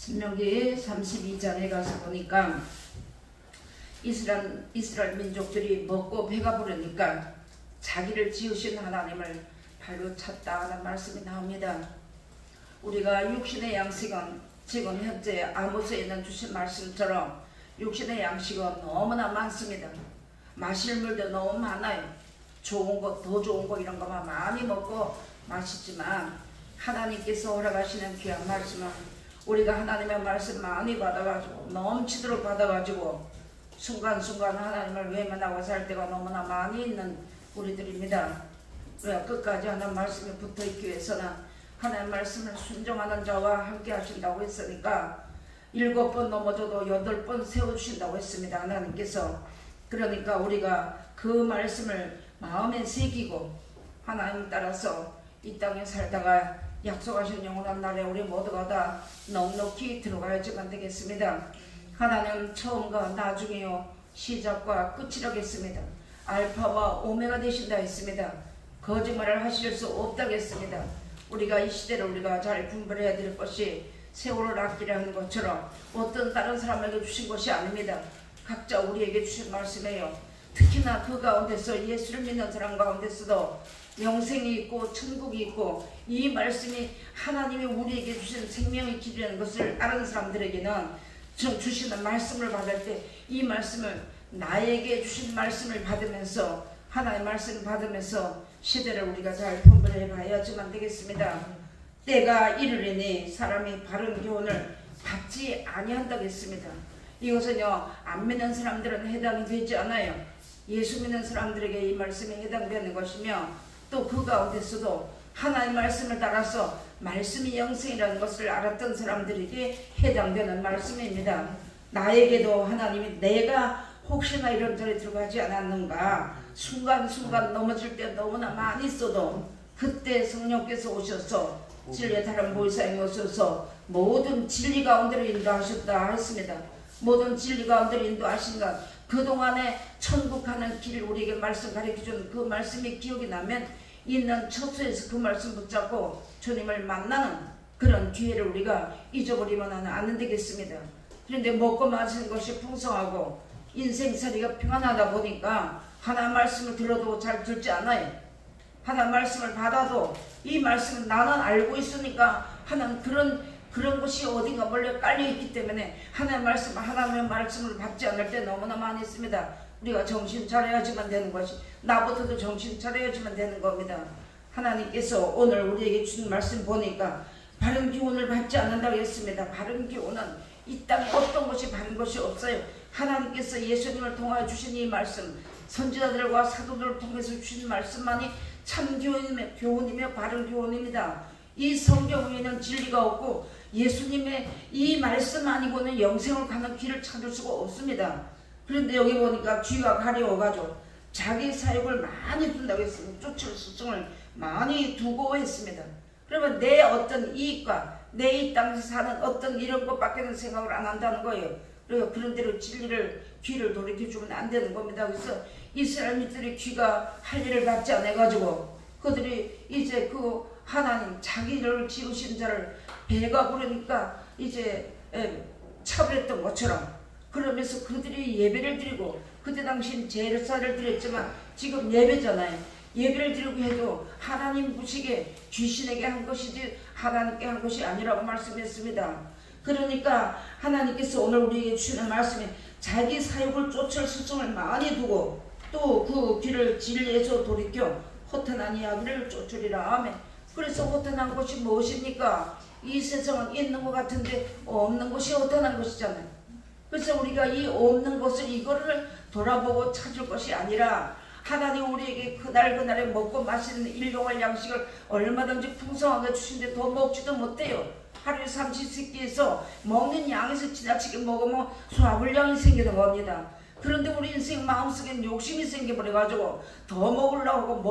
신명기 32장에 가서 보니까 이스라엘 민족들이 먹고 배가 부르니까 자기를 지으신 하나님을 발로 찼다 하는 말씀이 나옵니다. 우리가 육신의 양식은 지금 현재 아모스에 있는 주신 말씀처럼 육신의 양식은 너무나 많습니다. 마실 물도 너무 많아요. 좋은 거, 더 좋은 거 이런 거만 많이 먹고 마시지만 하나님께서 허락하시는 귀한 말씀은 우리가 하나님의 말씀 많이 받아가지고 넘치도록 받아가지고 순간순간 하나님을 외면하고 살 때가 너무나 많이 있는 우리들입니다. 왜 끝까지 하나님 말씀에 붙어있기 위해서는 하나님 말씀을 순종하는 자와 함께 하신다고 했으니까 7번 넘어져도 8번 세워주신다고 했습니다. 하나님께서. 그러니까 우리가 그 말씀을 마음에 새기고 하나님 따라서 이 땅에 살다가 약속하신 영원한 날에 우리 모두가 다 넉넉히 들어가야지만 되겠습니다. 하나님 처음과 나중에요 시작과 끝이라고 했습니다. 알파와 오메가 되신다 했습니다. 거짓말을 하실 수 없다고 했습니다. 우리가 이 시대를 우리가 잘 분별해야 될 것이 세월을 아끼려 하는 것처럼 어떤 다른 사람에게 주신 것이 아닙니다. 각자 우리에게 주신 말씀이에요. 특히나 그 가운데서 예수를 믿는 사람 가운데서도 영생이 있고 천국이 있고 이 말씀이 하나님이 우리에게 주신 생명의 길이라는 것을 아는 사람들에게는 주시는 말씀을 받을 때 이 말씀을 나에게 주신 말씀을 받으면서 하나님의 말씀을 받으면서 시대를 우리가 잘 분별해 봐야지만 되겠습니다. 때가 이르리니 사람이 바른 교훈을 받지 아니한다고 했습니다. 이것은요 안 믿는 사람들은 해당이 되지 않아요. 예수 믿는 사람들에게 이 말씀이 해당되는 것이며 또 그 가운데서도 하나님의 말씀을 따라서 말씀이 영생이라는 것을 알았던 사람들에게 해당되는 말씀입니다. 나에게도 하나님이 내가 혹시나 이런 자리에 들어가지 않았는가 순간순간 넘어질 때 너무나 많이 있어도 그때 성령께서 오셔서 진리의 다른 보이사님이 오셔서 모든 진리 가운데로 인도하셨다 했습니다. 모든 진리 가운데로 인도하신 것 그동안에 천국 가는 길을 우리에게 말씀 가르쳐준 그 말씀이 기억이 나면 있는 처소에서 그 말씀 붙잡고 주님을 만나는 그런 기회를 우리가 잊어버리면 안 되겠습니다. 그런데 먹고 마시는 것이 풍성하고 인생살이가 평안하다 보니까 하나님 말씀을 들어도 잘 듣지 않아요. 하나님 말씀을 받아도 이 말씀은 나는 알고 있으니까 하나님 그런 것이 어딘가 멀리 깔려있기 때문에 하나님의 말씀을 받지 않을 때 너무나 많이 있습니다. 우리가 정신 차려야지만 되는 것이 나부터도 정신 차려야지만 되는 겁니다. 하나님께서 오늘 우리에게 주신 말씀 보니까 바른 기운을 받지 않는다고 했습니다. 바른 기운은 이 땅에 어떤 것이 바른 것이 없어요. 하나님께서 예수님을 통하여 주신 이 말씀 선지자들과 사도들을 통해서 주신 말씀만이 참 교훈이며 바른 교훈입니다. 이 성경 위에는 진리가 없고 예수님의 이 말씀 아니고는 영생을 가는 길을 찾을 수가 없습니다. 그런데 여기 보니까 귀가 가려워가지고 자기 사역을 많이 둔다고 했습니다. 쫓을수증을 많이 두고 했습니다. 그러면 내 어떤 이익과 내 이 땅에서 사는 어떤 이런 것밖에는 생각을 안 한다는 거예요. 그리고 그런 대로 귀를 돌이켜주면 안 되는 겁니다. 그래서 이스라엘 민들이 귀가 할 일을 받지 않아가지고 그들이 이제 그 하나님 자기를 지으신 자를 배가 부르니까 이제 차별했던 것처럼 그러면서 그들이 예배를 드리고 그때 당시엔 제사를 드렸지만 지금 예배잖아요. 예배를 드리고 해도 하나님 보시기에 귀신에게 한 것이지 하나님께 한 것이 아니라고 말씀했습니다. 그러니까 하나님께서 오늘 우리에게 주시는 말씀이 자기 사역을 쫓을 수증을 많이 두고 또 그 길을 진리에서 돌이켜 허탄한 이야기를 쫓으리라. 아멘. 그래서 허탄한 것이 무엇입니까? 이 세상은 있는 것 같은데 없는 것이 허탄한 것이잖아요. 그래서 우리가 이 없는 것을 이거를 돌아보고 찾을 것이 아니라 하나님 우리에게 그날에 먹고 마시는 일용할 양식을 얼마든지 풍성하게 주신데 더 먹지도 못해요. 하루에 30세끼에서 먹는 양에서 지나치게 먹으면 소화불량이 생기는 겁니다. 그런데 우리 인생 마음속에 욕심이 생겨버려가지고 더 먹으려고 하고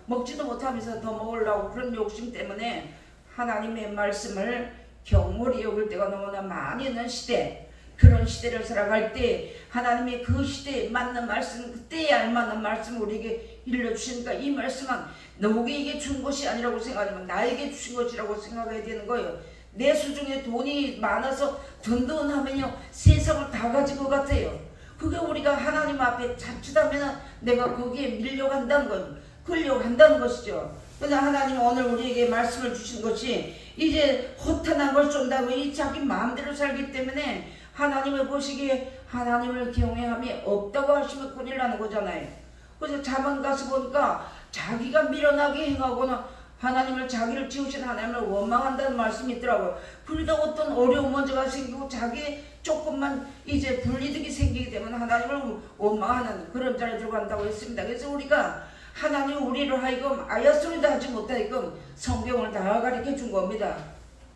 먹지도 못하면서 더 먹으려고 그런 욕심 때문에 하나님의 말씀을 경홀히 여길 때가 너무나 많이 있는 시대, 그런 시대를 살아갈 때 하나님이 그 시대에 맞는 말씀, 그때에 알맞는 말씀을 우리에게 일러주시니까 이 말씀은 누구에게 준 것이 아니라고 생각하지만 나에게 주신 것이라고 생각해야 되는 거예요. 내 수중에 돈이 많아서 든든하면요 세상을 다 가진 것 같아요. 그게 우리가 하나님 앞에 자칫하면 내가 거기에 밀려간다는 것, 끌려간다는 것이죠. 그런데 하나님은 오늘 우리에게 말씀을 주신 것이 이제 허탄한 걸 쏜다고 이 자기 마음대로 살기 때문에 하나님을 보시기에 하나님을 경외함이 없다고 하시면 큰일 나는 거잖아요. 그래서 자만 가서 보니까 자기가 미련하게 행하고는 하나님을 자기를 지으신 하나님을 원망한다는 말씀이 있더라고요. 그러다 어떤 어려운 문제가 생기고 자기 조금만 이제 불이득이 생기게 되면 하나님을 원망하는 그런 자리에 들어간다고 했습니다. 그래서 우리가 하나님 우리를 하여금 아야소리도 하지 못하게끔 성경을 다 가르쳐 준 겁니다.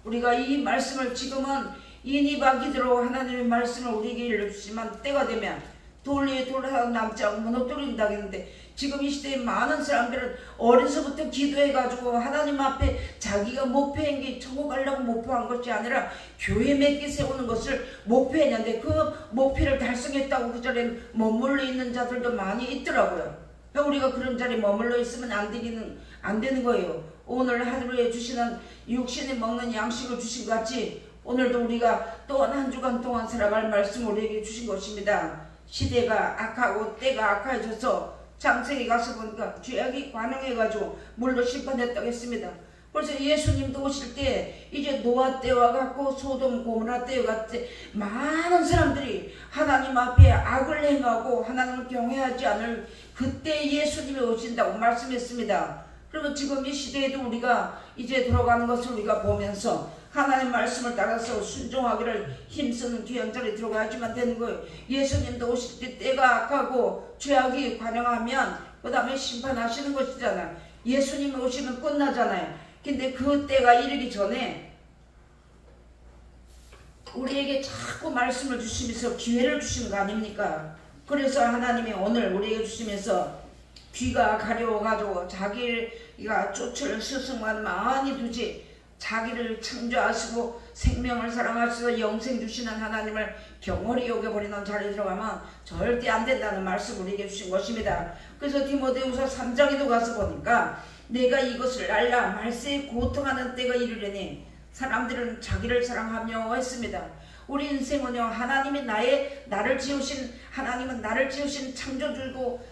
우리가 이 말씀을 지금은 이니바기대로 하나님의 말씀을 우리에게 일러주시면 때가 되면 돌 위에 돌 하나 남지 않고 무너뜨린다 했는데 지금 이 시대에 많은 사람들은 어려서부터 기도해가지고 하나님 앞에 자기가 목표한 게 천국 가려고 목표한 것이 아니라 교회 몇 개 세우는 것을 목표했는데 그 목표를 달성했다고 그 자리에 머물러 있는 자들도 많이 있더라고요. 우리가 그런 자리에 머물러 있으면 안 되는 거예요. 오늘 하루에 주시는 육신에 먹는 양식을 주신 것 같이 오늘도 우리가 또한 한 주간 동안 살아갈 말씀을 우리에게 주신 것입니다. 시대가 악하고 때가 악해져서 창세기 가서 보니까 죄악이 관영해가지고 물로 심판했다고 했습니다. 그래서 예수님도 오실 때 이제 노아 때와 같고 소돔 고모라 때와 같이 많은 사람들이 하나님 앞에 악을 행하고 하나님을 경외하지 않을 그때 예수님이 오신다고 말씀했습니다. 그러면 지금 이 시대에도 우리가 이제 돌아가는 것을 우리가 보면서 하나님 말씀을 따라서 순종하기를 힘쓰는 귀한 자리에 들어가야지만 되는 거예요. 예수님도 오실 때 때가 악하고 죄악이 관영하면 그 다음에 심판하시는 것이잖아요. 예수님이 오시면 끝나잖아요. 근데 그 때가 이르기 전에 우리에게 자꾸 말씀을 주시면서 기회를 주시는 거 아닙니까? 그래서 하나님이 오늘 우리에게 주시면서 귀가 가려워가지고 자기가 쫓을 스승만 많이 두지 자기를 창조하시고 생명을 사랑하시고 영생 주시는 하나님을 경홀히 여겨버리는 자리에 들어가면 절대 안 된다는 말씀을 우리에게 주신 것입니다. 그래서 디모데후서 3장에도 가서 보니까 내가 이것을 알라 말세에 고통하는 때가 이르려니 사람들은 자기를 사랑하며 했습니다. 우리 인생은요 하나님이 나를 지으신 하나님은 나를 지으신 창조주고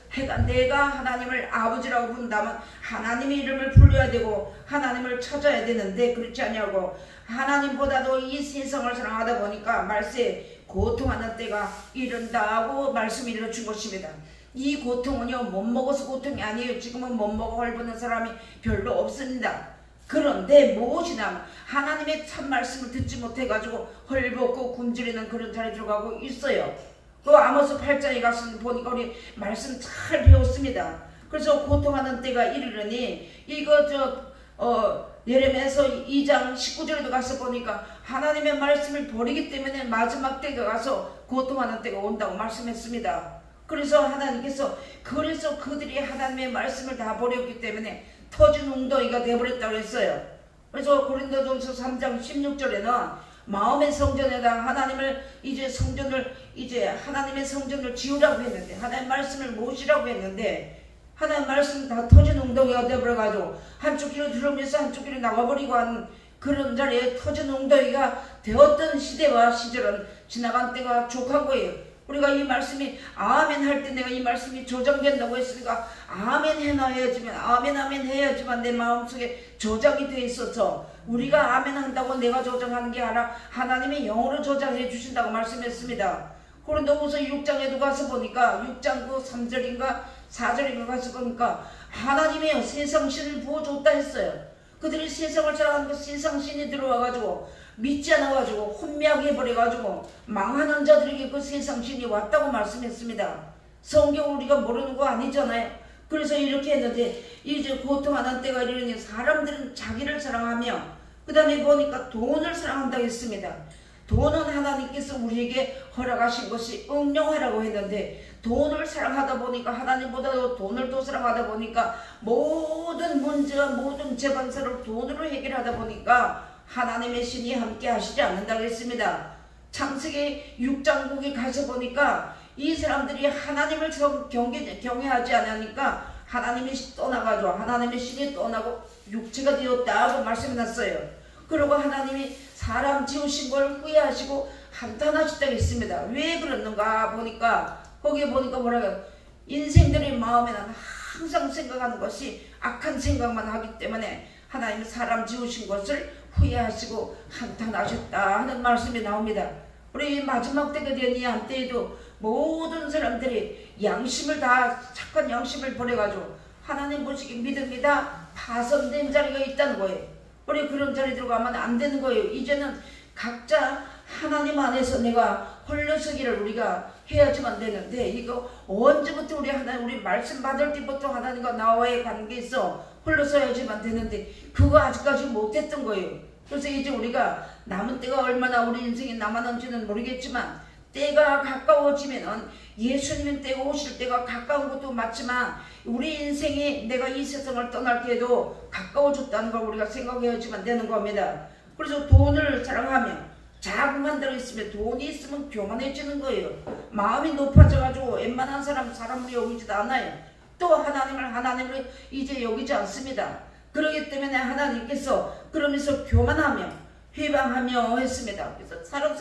내가 하나님을 아버지라고 부른다면 하나님의 이름을 불러야 되고 하나님을 찾아야 되는데 그렇지 않냐고 하나님보다도 이 세상을 사랑하다 보니까 말세에 고통하는 때가 이른다고 말씀을 일러준 것입니다. 이 고통은요 못 먹어서 고통이 아니에요. 지금은 못 먹어 헐벗는 사람이 별로 없습니다. 그런데 무엇이냐 하나님의 참 말씀을 듣지 못해가지고 헐벗고 굶주리는 그런 자리에 들어가고 있어요. 그 아모스 8장에 가서 보니까 우리 말씀 잘 배웠습니다. 그래서 고통하는 때가 이르려니 이거 예레미야서 2장 19절에도 가서 보니까 하나님의 말씀을 버리기 때문에 마지막 때가 가서 고통하는 때가 온다고 말씀했습니다. 그래서 하나님께서 그래서 그들이 하나님의 말씀을 다 버렸기 때문에 터진 웅덩이가 되어버렸다고 했어요. 그래서 고린도전서 3장 16절에는 마음의 성전에다 하나님의 성전을 지으라고 했는데 하나님의 말씀을 모시라고 했는데 하나님의 말씀 다 터진 웅덩이가 되어버려가지고 한쪽 길로 들어오면서 한쪽 길로 나가버리고 하는 그런 자리에 터진 웅덩이가 되었던 시대와 시절은 지나간 때가 족한 거예요. 우리가 이 말씀이 아멘 할 때 내가 이 말씀이 저장된다고 했으니까 아멘 해놔야지만 아멘 해야지만 내 마음속에 저장이 돼 있어서 우리가 아멘 한다고 내가 저장하는 게 아니라 하나님의 영으로 저장해 주신다고 말씀했습니다. 고린도후서 6장에도 가서 보니까 6장 그 3절인가 4절인가 가서 보니까 하나님의 세상신을 부어줬다 했어요. 그들이 세상을 사랑하는 그 세상신이 들어와가지고 믿지 않아가지고 혼미하게 해버려가지고 망하는 자들에게 그 세상신이 왔다고 말씀했습니다. 성경 우리가 모르는 거 아니잖아요. 그래서 이렇게 했는데 이제 고통하는 때가 이르니 사람들은 자기를 사랑하며 그 다음에 보니까 돈을 사랑한다고 했습니다. 돈은 하나님께서 우리에게 허락하신 것이 응용하라고 했는데 돈을 사랑하다 보니까 하나님보다도 돈을 더 사랑하다 보니까 모든 문제와 모든 재반사를 돈으로 해결하다 보니까 하나님의 신이 함께 하시지 않는다고 했습니다. 창세기 6장 거기 가서 보니까 이 사람들이 하나님을 경외하지 않으니까 하나님의 신이 떠나가지고 하나님의 신이 떠나고 육체가 되었다고 말씀해놨어요. 그리고 하나님이 사람 지으신 걸 후회하시고 한탄하셨다고 했습니다. 왜 그랬는가 보니까 거기에 보니까 뭐라고요? 인생들의 마음에는 항상 생각하는 것이 악한 생각만 하기 때문에 하나님이 사람 지으신 것을 후회하시고 한탄하셨다 하는 말씀이 나옵니다. 우리 마지막 때가 된 이 한때에도 모든 사람들이 양심을 다 착한 양심을 버려가지고 하나님 보시기 믿음이 다 파손된 자리가 있다는 거예요. 우리 그런 자리 들어가면 안 되는 거예요. 이제는 각자 하나님 안에서 내가 홀려서기를 우리가 해야지만 되는데, 이거 언제부터 우리 말씀 받을 때부터 하나님과 나와의 관계에서 홀려서야지만 되는데 그거 아직까지 못했던 거예요. 그래서 이제 우리가 남은 때가 얼마나 우리 인생에 남았는지는 모르겠지만 때가 가까워지면은 예수님은 때가 오실 때가 가까운 것도 맞지만 우리 인생이 내가 이 세상을 떠날 때에도 가까워졌다는 걸 우리가 생각해야지만 되는 겁니다. 그래서 돈을 사랑하며 자금만 들어있으면, 돈이 있으면 교만해지는 거예요. 마음이 높아져가지고 웬만한 사람을 여기지도 않아요. 또 하나님을 이제 여기지 않습니다. 그렇기 때문에 하나님께서 그러면서 교만하며 회방하며 했습니다. 그래서 사람을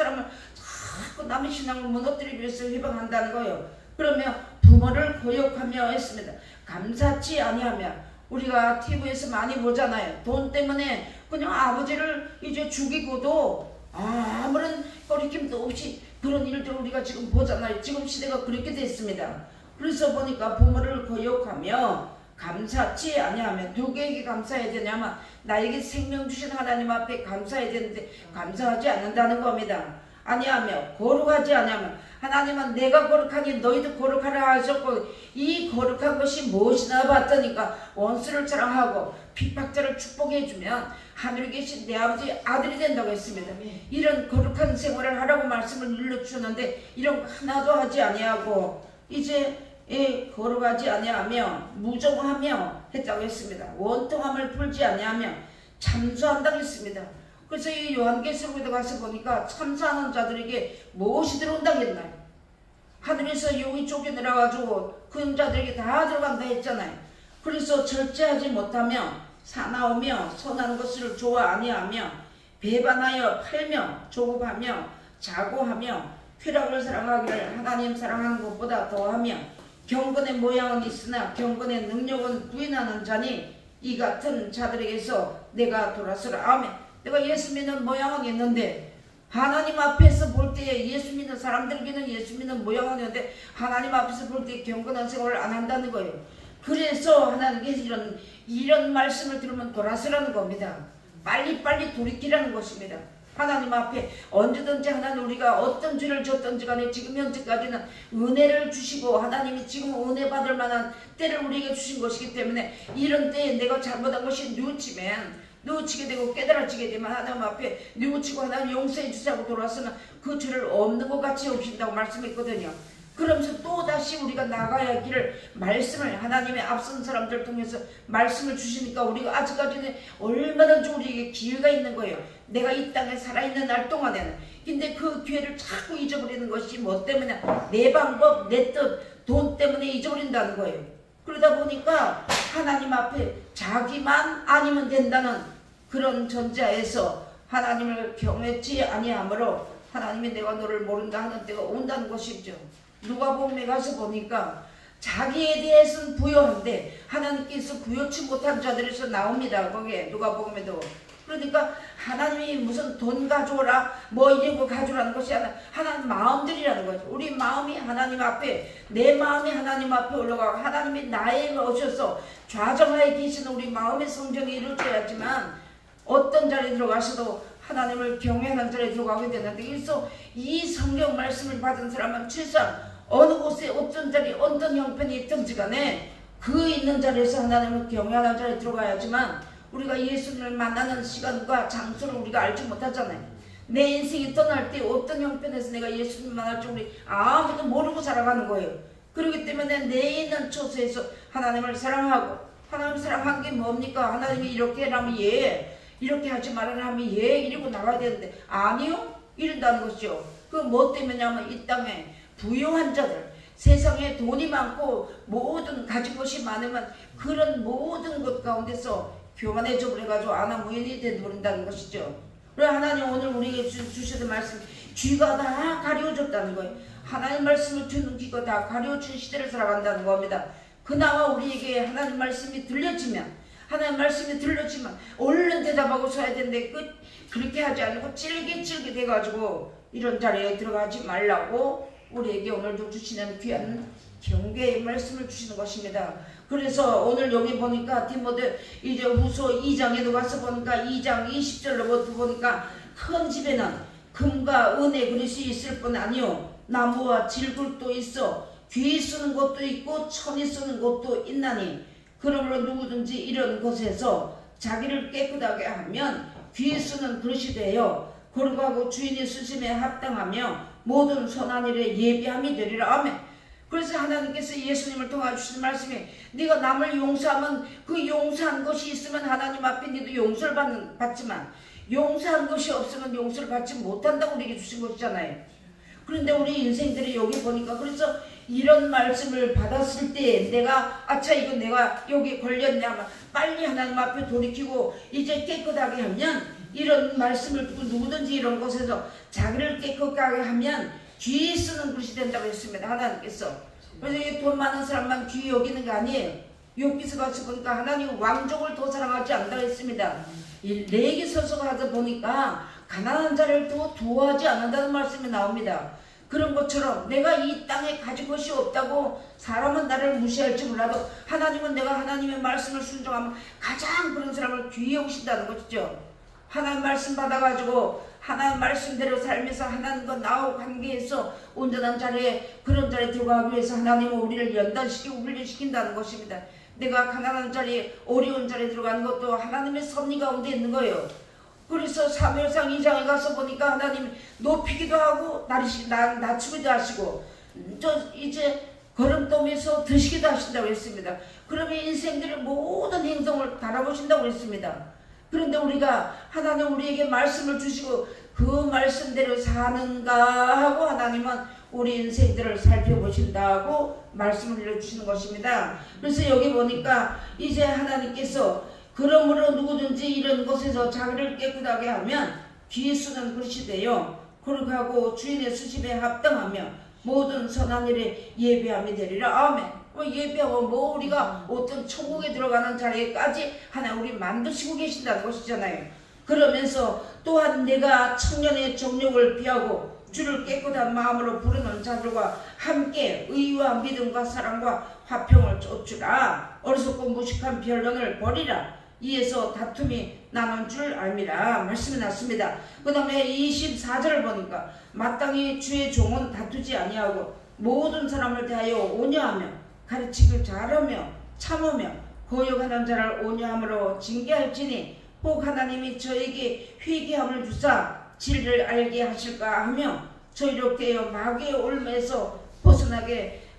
자꾸 남의 신앙을 무너뜨리기 위해서 회방한다는 거예요. 그러면 부모를 거역하며 했습니다. 감사치 아니하며, 우리가 TV에서 많이 보잖아요. 돈 때문에 그냥 아버지를 이제 죽이고도 아무런 거리낌도 없이 그런 일들을 우리가 지금 보잖아요. 지금 시대가 그렇게 됐습니다. 그래서 보니까 부모를 거역하며 감사치 아니하며, 누구에게 감사해야 되냐면 나에게 생명 주신 하나님 앞에 감사해야 되는데 감사하지 않는다는 겁니다. 아니하며 거룩하지 아니하며, 하나님은 내가 거룩하니 너희도 거룩하라 하셨고 이 거룩한 것이 무엇이나 봤더니까 원수를 사랑하고 핍박자를 축복해주면 하늘에 계신 내 아버지 아들이 된다고 했습니다. 이런 거룩한 생활을 하라고 말씀을 눌러주셨는데 이런 거 하나도 하지 아니하고 이제 거룩하지 아니하며 무정하며 했다고 했습니다. 원통함을 풀지 아니하며 참수한다고 했습니다. 그래서 이 요한계시록에 가서 보니까 참사하는 자들에게 무엇이 들어온다고 했나요? 하늘에서 용이 쫓겨내려가지고 그 자들에게 다 들어간다 했잖아요. 그래서 절제하지 못하며 사나우며 선한 것을 좋아 아니하며 배반하여 팔며 조급하며 자고하며 쾌락을 사랑하기를 하나님 사랑하는 것보다 더하며 경건의 모양은 있으나 경건의 능력은 부인하는 자니 이 같은 자들에게서 내가 돌아서라. 아멘. 내가 예수 믿는 모양은 있는데 하나님 앞에서 볼 때 예수 믿는 사람들에게는 예수 믿는 모양은 있는데 하나님 앞에서 볼 때 경건한 생활을 안 한다는 거예요. 그래서 하나님께서 이런 말씀을 들으면 돌아서라는 겁니다. 빨리빨리 돌이키라는 것입니다. 하나님 앞에 언제든지 하나님 우리가 어떤 죄를 졌든지 간에 지금 현재까지는 은혜를 주시고 하나님이 지금 은혜 받을 만한 때를 우리에게 주신 것이기 때문에 이런 때에 내가 잘못한 것이 뉘우치게 되고 깨달아지게 되면 하나님 앞에 뉘우치고 하나님 용서해 주시고 돌아서는 그 죄를 없는 것 같이 여기신다고 말씀했거든요. 그러면서 또다시 우리가 나가야 할 길을 말씀을 하나님의 앞선 사람들 통해서 말씀을 주시니까 우리가 아직까지는 얼마든지 우리에게 기회가 있는 거예요. 내가 이 땅에 살아있는 날 동안에는. 근데 그 기회를 자꾸 잊어버리는 것이 뭐 때문에? 내 방법, 내 뜻, 돈 때문에 잊어버린다는 거예요. 그러다 보니까 하나님 앞에 자기만 아니면 된다는 그런 전자에서 하나님을 경외치 아니하므로 하나님이 내가 너를 모른다 하는 때가 온다는 것이죠. 누가복음에 가서 보니까 자기에 대해서는 부여한데 하나님께서 부여치 못한 자들에서 나옵니다. 거기에 누가복음에도. 그러니까 하나님이 무슨 돈 가져오라 뭐 이런 거 가져오라는 것이 아니라 하나님 마음들이라는 거죠. 우리 마음이 하나님 앞에, 내 마음이 하나님 앞에 올라가고 하나님이 나에게 오셔서 좌정하에 계시는 우리 마음의 성정이 이루어져야지만 어떤 자리에 들어가서도 하나님을 경외하는 자리에 들어가게 되는데, 그래서 이 성경 말씀을 받은 사람은 최소한 어느 곳에 어떤 자리 어떤 형편이 있든지 간에 그 있는 자리에서 하나님을 경외하는 자리에 들어가야지만 우리가 예수님을 만나는 시간과 장소를 우리가 알지 못하잖아요. 내 인생이 떠날 때 어떤 형편에서 내가 예수님을 만날지 우리 아무도 모르고 살아가는 거예요. 그렇기 때문에 내 있는 처소에서 하나님을 사랑하고, 하나님을 사랑한 게 뭡니까? 하나님이 이렇게 하면 예, 이렇게 하지 말아라 하면 예, 이러고 나가야 되는데 아니요? 이런다는 것이죠. 그 뭐 때문이냐면 이 땅에 부유한 자들, 세상에 돈이 많고 모든 가진 것이 많으면 그런 모든 것 가운데서 교만해져 버려가지고 아나무인이 되어버린다는 것이죠. 그래 하나님 오늘 우리에게 주시는 말씀 귀가 다 가려워졌다는 거예요. 하나님 말씀을 듣는 귀가 다 가려워진 시대를 살아간다는 겁니다. 그나마 우리에게 하나님 말씀이 들려지면 얼른 대답하고 서야 되는데 그렇게 하지 않고 찔깃찔깃 해가지고 이런 자리에 들어가지 말라고 우리에게 오늘도 주시는 귀한 경계의 말씀을 주시는 것입니다. 그래서 오늘 여기 보니까 디모데 이제 후서 2장에도 가서 보니까 2장 20절로 보니까 큰 집에는 금과 은의 그릇이 있을 뿐 아니요 나무와 질굴도 있어 귀 쓰는 곳도 있고 천이 쓰는 곳도 있나니 그러므로 누구든지 이런 곳에서 자기를 깨끗하게 하면 귀 쓰는 그릇이 되어 거룩하고 주인의 수심에 합당하며 모든 선한 일에 예비함이 되리라. 아멘. 그래서 하나님께서 예수님을 통해 주신 말씀이 네가 남을 용서하면 그 용서한 것이 있으면 하나님 앞에 네도 용서를 받지만 용서한 것이 없으면 용서를 받지 못한다고 우리에게 주신 것이잖아요. 그런데 우리 인생들이 여기 보니까 그래서 이런 말씀을 받았을 때 내가 아차 이거 내가 여기 걸렸냐 하면 빨리 하나님 앞에 돌이키고 이제 깨끗하게 하면 이런 말씀을 듣고 누구든지 이런 곳에서 자기를 깨끗하게 하면 귀 쓰는 그릇이 된다고 했습니다. 하나님께서. 그래서 이 돈 많은 사람만 귀 여기는 게 아니에요. 욥기서 가서 보니까 하나님 왕족을 더 사랑하지 않는다고 했습니다. 레위기서서 가서 보니까 가난한 자를 더 도와하지 않는다는 말씀이 나옵니다. 그런 것처럼 내가 이 땅에 가진 것이 없다고 사람은 나를 무시할지 몰라도 하나님은 내가 하나님의 말씀을 순종하면 가장 그런 사람을 귀히 여기신다는 것이죠. 하나님 말씀 받아가지고 하나님 말씀대로 살면서 하나님과 나하고 관계에서 온전한 자리에 그런 자리에 들어가기 위해서 하나님은 우리를 연단시키고 훈련시킨다는 것입니다. 내가 가난한 자리에 어려운 자리에 들어가는 것도 하나님의 섭리 가운데 있는 거예요. 그래서 사무엘상 2장에 가서 보니까 하나님 높이기도 하고 낮추기도 하시고 이제 걸음돌면서 드시기도 하신다고 했습니다. 그러면 인생들의 모든 행동을 바라보신다고 했습니다. 그런데 우리가 하나님 우리에게 말씀을 주시고 그 말씀대로 사는가 하고 하나님은 우리 인생들을 살펴보신다고 말씀을 들려주시는 것입니다. 그래서 여기 보니까 이제 하나님께서 그러므로 누구든지 이런 곳에서 자기를 깨끗하게 하면 귀 쓰는 그릇이 되어 거룩하고 주인의 수심에 합당하며 모든 선한 일에 예비함이 되리라. 아멘. 예배하고 뭐 우리가 어떤 천국에 들어가는 자리에까지 하나 우리 만드시고 계신다는 것이잖아요. 그러면서 또한 내가 청년의 정욕을 피하고 주를 깨끗한 마음으로 부르는 자들과 함께 의와 믿음과 사랑과 화평을 쫓으라. 어리석고 무식한 변론을 버리라. 이에서 다툼이 나는 줄 알미라. 말씀이 났습니다. 그 다음에 24절을 보니까 마땅히 주의 종은 다투지 아니하고 모든 사람을 대하여 온유하며 가르치길 잘하며 참으며 거역하는 자를 온유함으로 징계할지니 혹 하나님이 저에게 회개함을 주사 진리를 알게 하실까 하며 저희로 깨어 마귀의 올무에서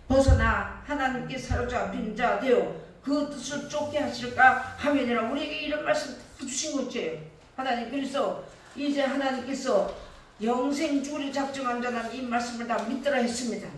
벗어나 하나님께 사로잡힌 자 되어 그 뜻을 쫓게 하실까 하면이라. 우리에게 이런 말씀 주신 것이에요. 하나님. 그래서 이제 하나님께서 영생주를 작정한 자는 이 말씀을 다 믿더라 했습니다.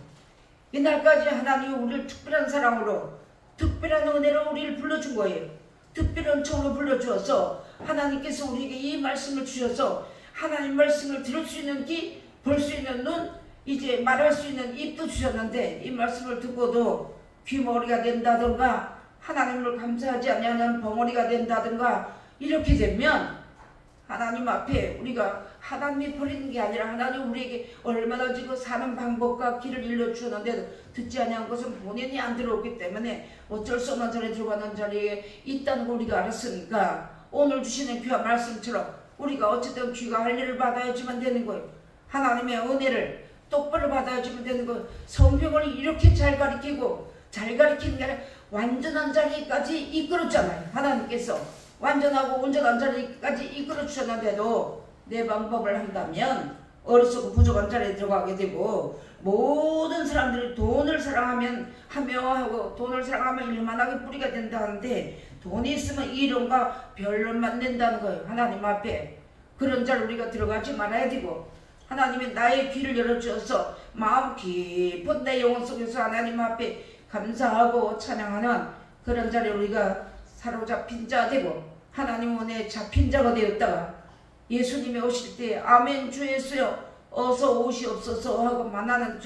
이날까지 하나님이 우리를 특별한 사랑으로 특별한 은혜로 우리를 불러준 거예요. 특별한 청으로 불러주어서 하나님께서 우리에게 이 말씀을 주셔서 하나님 말씀을 들을 수 있는 귀, 볼 수 있는 눈, 이제 말할 수 있는 입도 주셨는데 이 말씀을 듣고도 귀머리가 된다든가 하나님을 감사하지 아니하는 벙어리가 된다든가 이렇게 되면 하나님 앞에 우리가 하나님이 버리는 게 아니라 하나님 우리에게 얼마나 지금 사는 방법과 길을 일러주셨는데도 듣지 아니한 것은 본인이 안 들어오기 때문에 어쩔 수 없는 자리에 들어가는 자리에 있다는 걸 우리가 알았으니까 오늘 주시는 귀한 말씀처럼 우리가 어쨌든 귀가 할 일을 받아야지만 되는 거예요. 하나님의 은혜를 똑바로 받아야지만 되는 거예요. 성경을 이렇게 잘 가르치고 잘 가르치는 게 아니라 완전한 자리까지 이끌었잖아요. 하나님께서 완전하고 온전한 자리까지 이끌어 주셨는데도 내 방법을 한다면 어리석고 부족한 자리에 들어가게 되고 모든 사람들이 돈을 사랑하면 하고 돈을 사랑하면 일만하게 뿌리가 된다는데 돈이 있으면 이론과 변론만 낸다는 거예요. 하나님 앞에 그런 자를 우리가 들어가지 말아야 되고 하나님이 나의 귀를 열어주셔서 마음 깊은 내 영혼 속에서 하나님 앞에 감사하고 찬양하는 그런 자리에 우리가 사로잡힌 자 되고 하나님 은혜에 잡힌 자가 되었다가 예수님이 오실 때 아멘 주 예수여 어서 오시옵소서 하고 만나는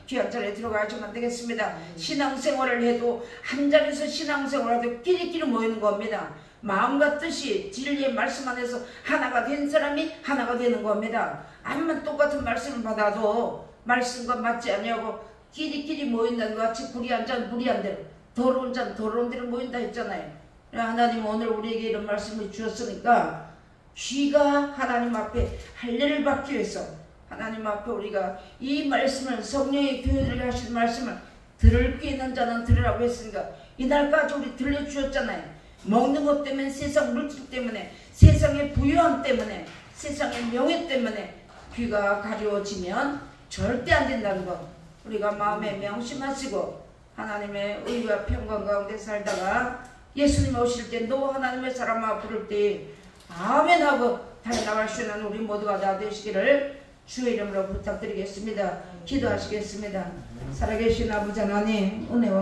귀한 자리에 들어가시면 되겠습니다. 신앙생활을 해도 한 자리에서 신앙생활을 해도 끼리끼리 모이는 겁니다. 마음과 뜻이 진리의 말씀 안에서 하나가 된 사람이 하나가 되는 겁니다. 암만 똑같은 말씀을 받아도 말씀과 맞지 아니하고 끼리끼리 모인다는 것 같이 불의한 자는 불의한 대로 더러운 자는 더러운 대로 모인다 했잖아요. 하나님 오늘 우리에게 이런 말씀을 주셨으니까 귀가 하나님 앞에 할례를 받기 위해서 하나님 앞에 우리가 이 말씀을 성령의 교회들에게 하신 말씀을 들을 귀 있는 자는 들으라고 했으니까 이날까지 우리 들려주셨잖아요. 먹는 것 때문에 세상 물질 때문에 세상의 부유함 때문에 세상의 명예 때문에 귀가 가려워지면 절대 안 된다는 것 우리가 마음에 명심하시고 하나님의 의와 평강 가운데 살다가 예수님 오실 때 너 하나님의 사람아 부를 때 아멘 하고 달려나갈 수 있는 우리 모두가 다 되시기를 주의 이름으로 부탁드리겠습니다. 기도하시겠습니다. 살아계신 아버지 하나님 은혜와